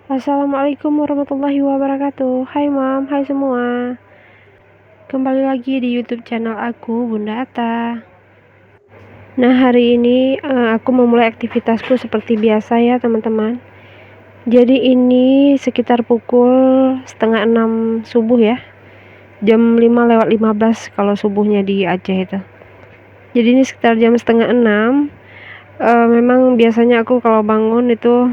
Assalamualaikum warahmatullahi wabarakatuh. Hai Mam, hai semua. Kembali lagi di YouTube channel aku, Bunda Ata. Nah, hari ini aku memulai aktivitasku seperti biasa ya, teman-teman. Jadi ini sekitar pukul setengah 6 subuh ya. Jam 5:15 kalau subuhnya di Aceh itu. Jadi ini sekitar jam setengah 6. Memang biasanya aku kalau bangun itu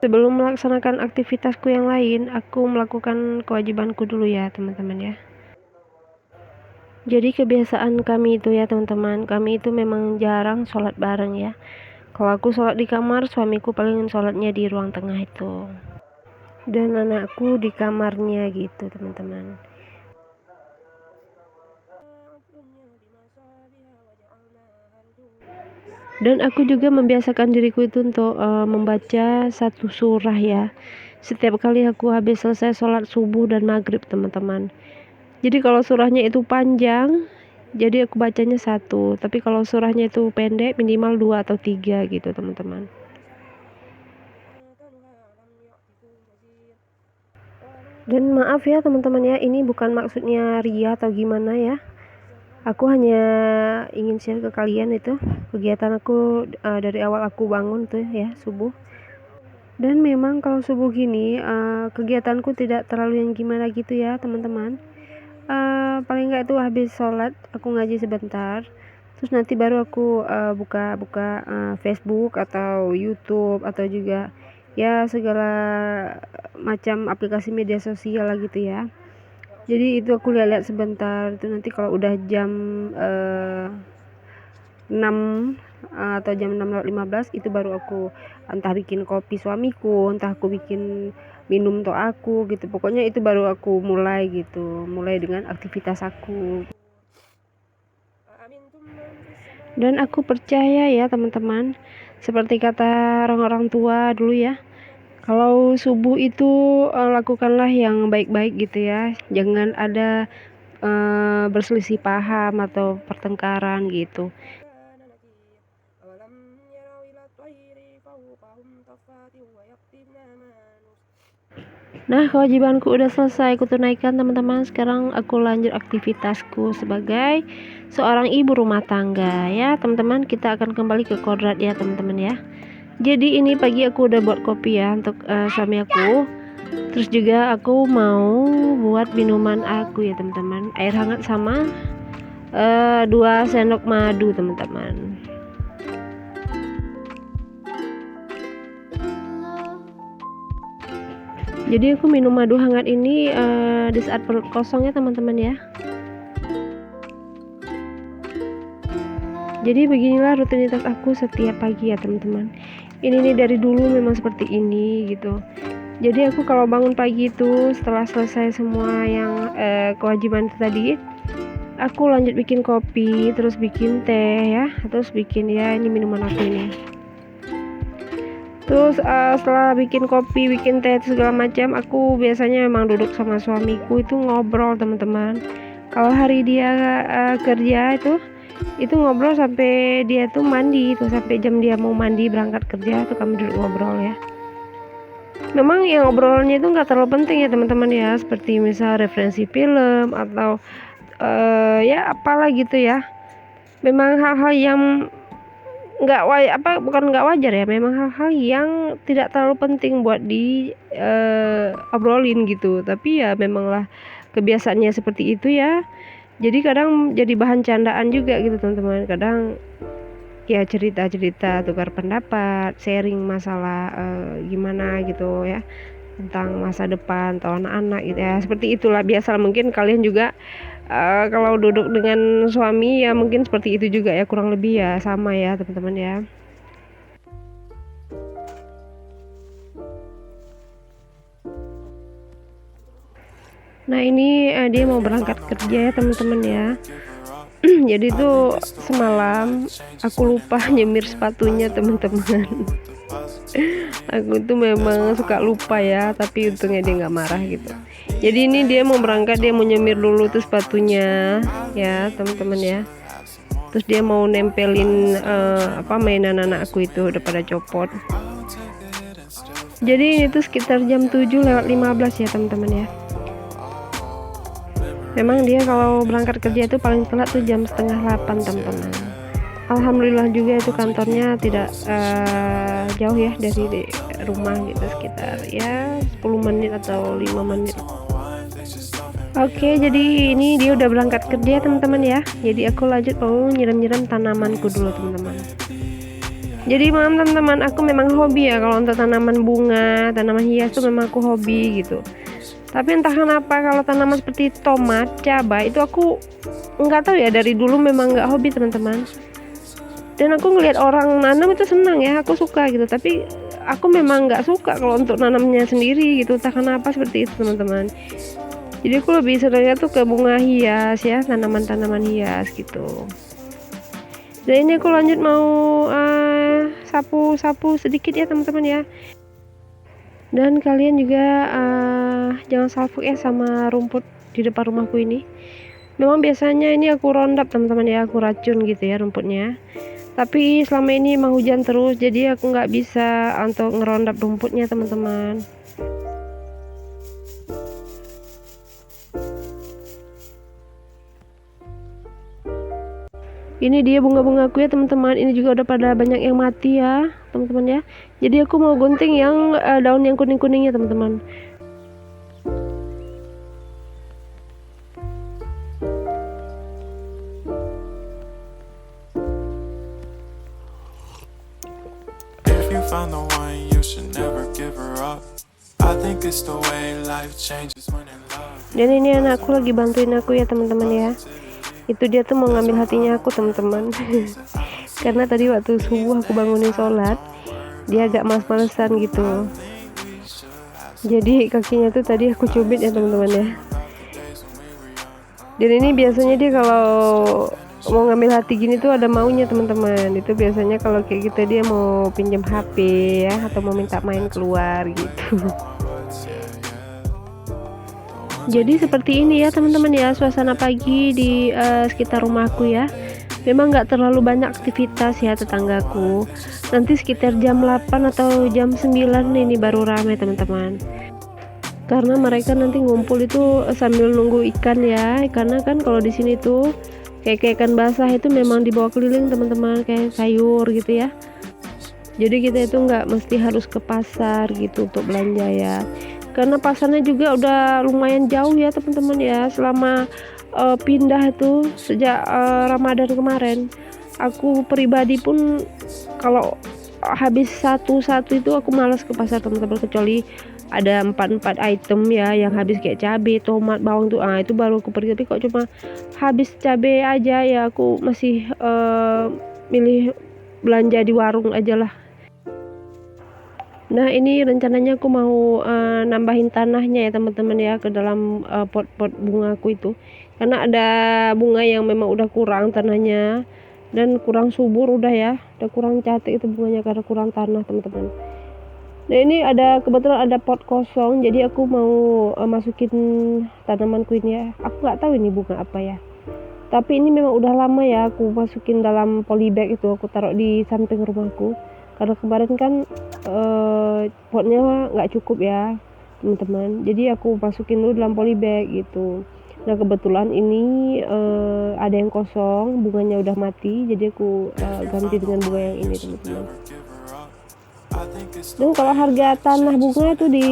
sebelum melaksanakan aktivitasku yang lain, aku melakukan kewajibanku dulu ya, teman-teman ya. Jadi kebiasaan kami itu ya, teman-teman, kami itu memang jarang sholat bareng ya. Kalau aku sholat di kamar, suamiku paling sholatnya di ruang tengah itu. Dan anakku di kamarnya gitu, teman-teman. Dan aku juga membiasakan diriku itu untuk membaca satu surah ya. Setiap kali aku habis selesai sholat subuh dan maghrib, teman-teman. Jadi kalau surahnya itu panjang, jadi aku bacanya satu. Tapi kalau surahnya itu pendek, minimal 2 atau 3 gitu, teman-teman. Dan maaf ya teman-teman ya, ini bukan maksudnya ria atau gimana ya. Aku hanya ingin share ke kalian itu kegiatan aku dari awal aku bangun tuh ya, subuh. Dan memang kalau subuh gini kegiatanku tidak terlalu yang gimana gitu ya, teman-teman. Paling nggak itu habis sholat aku ngaji sebentar, terus nanti baru aku buka-buka Facebook atau YouTube atau juga ya segala macam aplikasi media sosial lah gitu ya. Jadi itu aku lihat-lihat sebentar, itu nanti kalau udah jam 6 atau jam 6:15 itu baru aku entah bikin kopi suamiku, entah aku bikin minum untuk aku gitu. Pokoknya itu baru aku mulai gitu, mulai dengan aktivitas aku. Dan aku percaya ya teman-teman, seperti kata orang-orang tua dulu ya, kalau subuh itu lakukanlah yang baik-baik gitu ya, jangan ada berselisih paham atau pertengkaran gitu. Nah, kewajibanku udah selesai aku tunaikan, teman-teman. Sekarang aku lanjut aktivitasku sebagai seorang ibu rumah tangga ya, teman-teman. Kita akan kembali ke kodrat ya, teman-teman ya. Jadi ini pagi aku udah buat kopi ya untuk suami aku. Terus juga aku mau buat minuman aku ya, teman-teman. Air hangat sama 2 sendok madu, teman-teman. Jadi aku minum madu hangat ini di saat perut kosong ya, teman-teman ya. Jadi beginilah rutinitas aku setiap pagi ya, teman-teman. Ini nih dari dulu memang seperti ini gitu. Jadi aku kalau bangun pagi itu setelah selesai semua yang kewajiban tadi, aku lanjut bikin kopi, terus bikin teh ya, terus bikin ya ini minuman aku ini. Terus setelah bikin kopi, bikin teh segala macam, aku biasanya memang duduk sama suamiku itu ngobrol, teman-teman. Kalau hari dia kerja itu ngobrol sampai dia tuh mandi tuh, sampai jam dia mau mandi berangkat kerja tuh kami duduk ngobrol ya. Memang yang ngobrolnya itu nggak terlalu penting ya, teman-teman ya, seperti misal referensi film atau ya apalah gitu ya. Memang hal-hal yang bukan nggak wajar ya, memang hal-hal yang tidak terlalu penting buat di obrolin gitu, tapi ya memanglah kebiasaannya seperti itu ya. Jadi kadang jadi bahan candaan juga gitu, teman-teman. Kadang ya cerita-cerita, tukar pendapat, sharing masalah gimana gitu ya, tentang masa depan atau anak-anak gitu ya. Seperti itulah biasa, mungkin kalian juga kalau duduk dengan suami ya mungkin seperti itu juga ya, kurang lebih ya sama ya, teman-teman ya. Nah ini dia mau berangkat kerja ya, teman-teman ya. Jadi tuh semalam aku lupa nyemir sepatunya, teman-teman. Aku tuh memang suka lupa ya, tapi untungnya dia nggak marah gitu. Jadi ini dia mau berangkat, dia mau nyemir dulu tuh sepatunya ya, teman-teman ya. Terus dia mau nempelin mainan anakku itu udah pada copot. Jadi ini tuh sekitar jam 7:15 ya teman-teman ya. Memang dia kalau berangkat kerja itu paling telat tuh jam 7:30 teman-teman. Alhamdulillah juga itu kantornya tidak jauh ya dari rumah gitu, sekitar ya 10 menit atau 5 menit. Oke, jadi ini dia udah berangkat kerja teman-teman ya. Jadi aku lanjut mau nyiram-nyiram tanamanku dulu teman-teman. Jadi malam teman-teman, aku memang hobi ya kalau untuk tanaman bunga, tanaman hias tuh memang aku hobi gitu. Tapi entah kenapa kalau tanaman seperti tomat, cabai itu aku nggak tahu ya, dari dulu memang nggak hobi teman-teman. Dan aku ngelihat orang nanam itu senang ya, aku suka gitu. Tapi aku memang nggak suka kalau untuk nanamnya sendiri gitu, entah kenapa seperti itu teman-teman. Jadi aku lebih seringnya tuh ke bunga hias ya, tanaman-tanaman hias gitu. Dan ini aku lanjut mau sapu-sapu sedikit ya teman-teman ya. Dan kalian juga jangan salfok ya sama rumput di depan rumahku ini. Memang biasanya ini aku rondap teman-teman ya, aku racun gitu ya rumputnya. Tapi selama ini emang hujan terus, jadi aku nggak bisa untuk ngerondap rumputnya teman-teman. Ini dia bunga-bungaku ya teman-teman. Ini juga udah pada banyak yang mati ya teman-teman ya. Jadi aku mau gunting yang daun yang kuning-kuningnya teman-teman. Dan ini anakku lagi bantuin aku ya teman-teman ya. Itu dia tuh mau ngambil hatinya aku teman-teman. Karena tadi waktu subuh aku bangunin sholat, dia agak males-malesan gitu. Jadi kakinya tuh tadi aku cubit ya teman-teman ya. Dan ini biasanya dia kalau mau ngambil hati gini tuh ada maunya teman-teman. Itu biasanya kalau kayak gitu dia mau pinjam HP ya, atau mau minta main keluar gitu. Jadi seperti ini ya teman-teman ya, suasana pagi di sekitar rumahku ya. Memang nggak terlalu banyak aktivitas ya tetanggaku. Nanti sekitar jam 8 atau jam 9 ini baru ramai teman-teman. Karena mereka nanti ngumpul itu sambil nunggu ikan ya. Karena kan kalau di sini tuh kayak ikan basah itu memang dibawa keliling teman-teman, kayak sayur gitu ya. Jadi kita itu nggak mesti harus ke pasar gitu untuk belanja ya. Karena pasarnya juga udah lumayan jauh ya teman-teman ya. Selama pindah itu sejak Ramadan kemarin, aku pribadi pun kalau habis satu-satu itu aku malas ke pasar teman-teman, kecuali ada 4 item ya yang habis kayak cabai, tomat, bawang tuh itu baru aku pergi. Tapi kok cuma habis cabai aja ya aku masih milih belanja di warung aja lah. Nah ini rencananya aku mau nambahin tanahnya ya teman-teman ya ke dalam pot-pot bungaku itu, karena ada bunga yang memang udah kurang tanahnya dan kurang subur udah ya, udah kurang cantik itu bunganya karena kurang tanah teman-teman. Nah ini kebetulan ada pot kosong, jadi aku mau masukin tanamanku ini ya. Aku nggak tahu ini bunga apa ya, tapi ini memang udah lama ya aku masukin dalam polybag itu, aku taruh di samping rumahku. Karena kemarin kan potnya nggak cukup ya teman-teman, jadi aku masukin dulu dalam polybag gitu. Nah kebetulan ini ada yang kosong, bunganya udah mati, jadi aku ganti dengan bunga yang ini teman-teman. Dan kalau harga tanah bunga itu di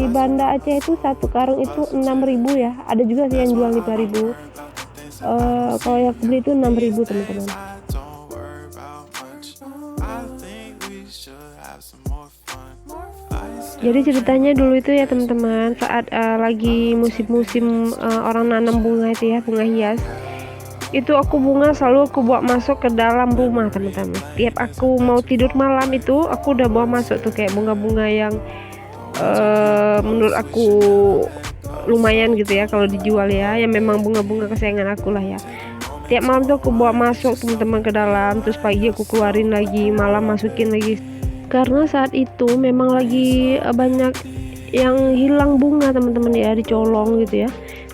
Banda Aceh itu satu karung itu 6.000 ya, ada juga sih yang jual 5.000. Kalau yang beli itu 6.000 teman-teman. Jadi ceritanya dulu itu ya teman-teman, saat lagi musim-musim orang nanam bunga itu ya, bunga hias, itu bunga selalu aku bawa masuk ke dalam rumah teman-teman. Tiap aku mau tidur malam itu aku udah bawa masuk tuh kayak bunga-bunga yang menurut aku lumayan gitu ya kalau dijual ya, yang memang bunga-bunga kesayangan aku lah ya. Tiap malam tuh aku bawa masuk teman-teman ke dalam, terus pagi aku keluarin lagi, malam masukin lagi. Karena saat itu memang lagi banyak yang hilang bunga teman-teman ya, dicolong gitu ya.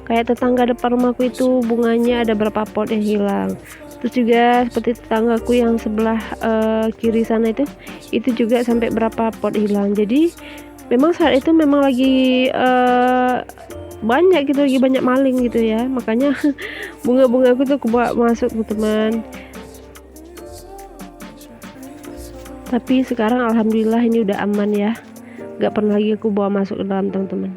Kayak tetangga depan rumahku itu bunganya ada berapa pot yang hilang. Terus juga seperti tetanggaku yang sebelah kiri sana itu juga sampai berapa pot hilang. Jadi memang saat itu memang lagi banyak gitu, lagi banyak maling gitu ya, makanya bunga-bunga aku tuh aku bawa masuk teman-teman. Tapi sekarang alhamdulillah ini udah aman ya, gak pernah lagi aku bawa masuk ke dalam teman-teman.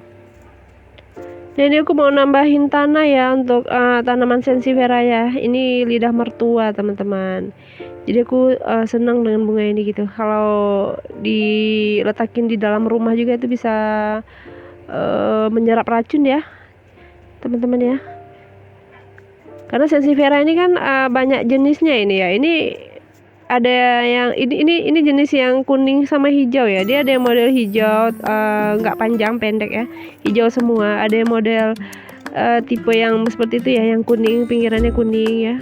Dan ini aku mau nambahin tanah ya untuk tanaman sansevieria ya. Ini lidah mertua teman-teman. Jadi aku senang dengan bunga ini gitu. Kalau diletakin di dalam rumah juga itu bisa menyerap racun ya teman-teman ya. Karena sansevieria ini kan banyak jenisnya ini ya. Ini ada yang ini jenis yang kuning sama hijau ya. Dia ada yang model hijau nggak panjang, pendek ya, hijau semua. Ada yang model tipe yang seperti itu ya, yang kuning, pinggirannya kuning ya.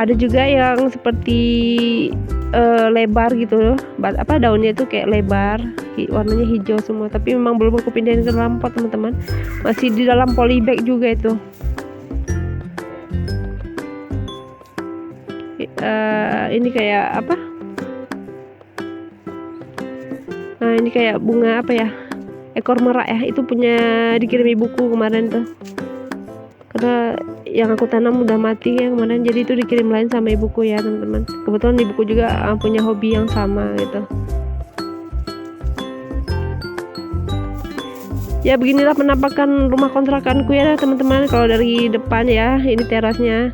Ada juga yang seperti lebar gitu loh, daunnya itu kayak lebar, warnanya hijau semua. Tapi memang belum aku pindahin ke dalam pot teman-teman, masih di dalam polybag juga itu. Ini kayak apa? Nah, ini kayak bunga apa ya? Ekor merak ya. Itu punya dikirim ibuku kemarin tuh. Karena yang aku tanam udah mati ya kemarin, jadi itu dikirim lain sama ibuku ya teman-teman. Kebetulan ibuku juga punya hobi yang sama gitu. Ya beginilah penampakan rumah kontrakanku ya teman-teman. Kalau dari depan ya, ini terasnya.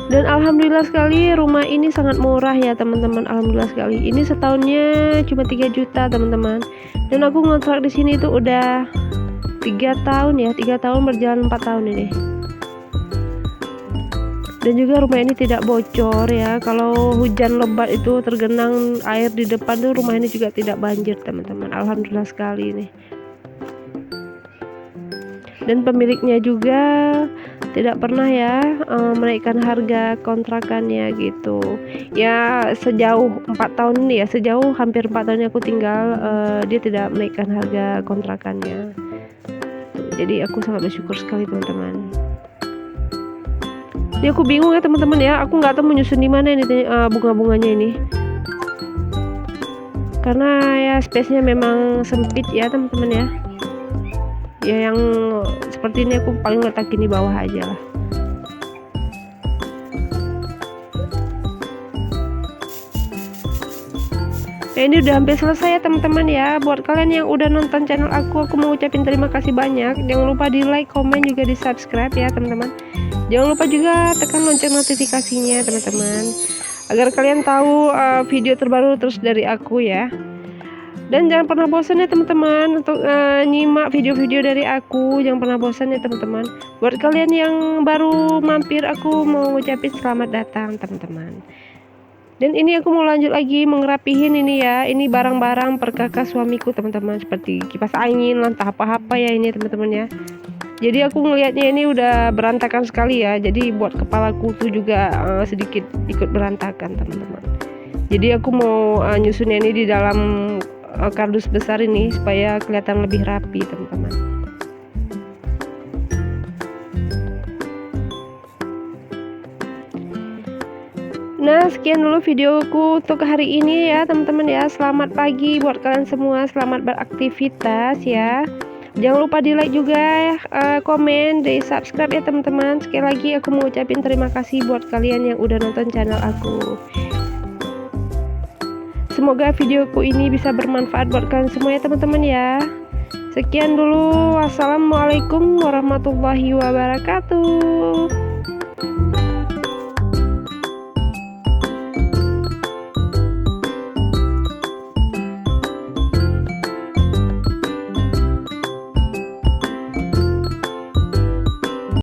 Dan alhamdulillah sekali rumah ini sangat murah ya teman-teman. Alhamdulillah sekali. Ini setahunnya cuma 3 juta teman-teman. Dan aku ngontrak di sini itu udah 3 tahun ya, 3 tahun berjalan 4 tahun ini. Dan juga rumah ini tidak bocor ya. Kalau hujan lebat itu tergenang air di depan tuh, rumah ini juga tidak banjir teman-teman. Alhamdulillah sekali ini. Dan pemiliknya juga tidak pernah ya menaikkan harga kontrakannya gitu ya. Sejauh 4 tahun ini ya, sejauh hampir 4 tahun aku tinggal, dia tidak menaikkan harga kontrakannya. Jadi aku sangat bersyukur sekali teman-teman. Ini aku bingung ya teman-teman ya, aku nggak tahu menyusun di mana ini bunga-bunganya ini, karena ya space-nya memang sempit ya teman-teman ya. Ya yang seperti ini aku paling letakin di bawah aja lah. Nah, ini udah hampir selesai ya teman-teman ya. Buat kalian yang udah nonton channel aku mau ucapin terima kasih banyak. Jangan lupa di like, komen, juga di subscribe ya teman-teman. Jangan lupa juga tekan lonceng notifikasinya teman-teman, agar kalian tahu video terbaru terus dari aku ya. Dan jangan pernah bosan ya teman-teman untuk nyimak video-video dari aku. Jangan pernah bosan ya teman-teman. Buat kalian yang baru mampir, aku mau ngucapin selamat datang teman-teman. Dan ini aku mau lanjut lagi mengerapihin ini ya. Ini barang-barang perkakas suamiku teman-teman, seperti kipas angin, entah apa-apa ya ini teman-teman ya. Jadi aku ngelihatnya ini udah berantakan sekali ya. Jadi buat kepalaku tuh juga sedikit ikut berantakan teman-teman. Jadi aku mau nyusunnya ini di dalam kardus besar ini supaya kelihatan lebih rapi teman-teman. Nah, sekian dulu videoku untuk hari ini ya teman-teman ya. Selamat pagi buat kalian semua, selamat beraktivitas ya. Jangan lupa di like juga, komen, di subscribe ya teman-teman. Sekali lagi aku mau ucapin terima kasih buat kalian yang udah nonton channel aku. Semoga videoku ini bisa bermanfaat buat kalian semua ya teman-teman ya. Sekian dulu. Wassalamualaikum warahmatullahi wabarakatuh.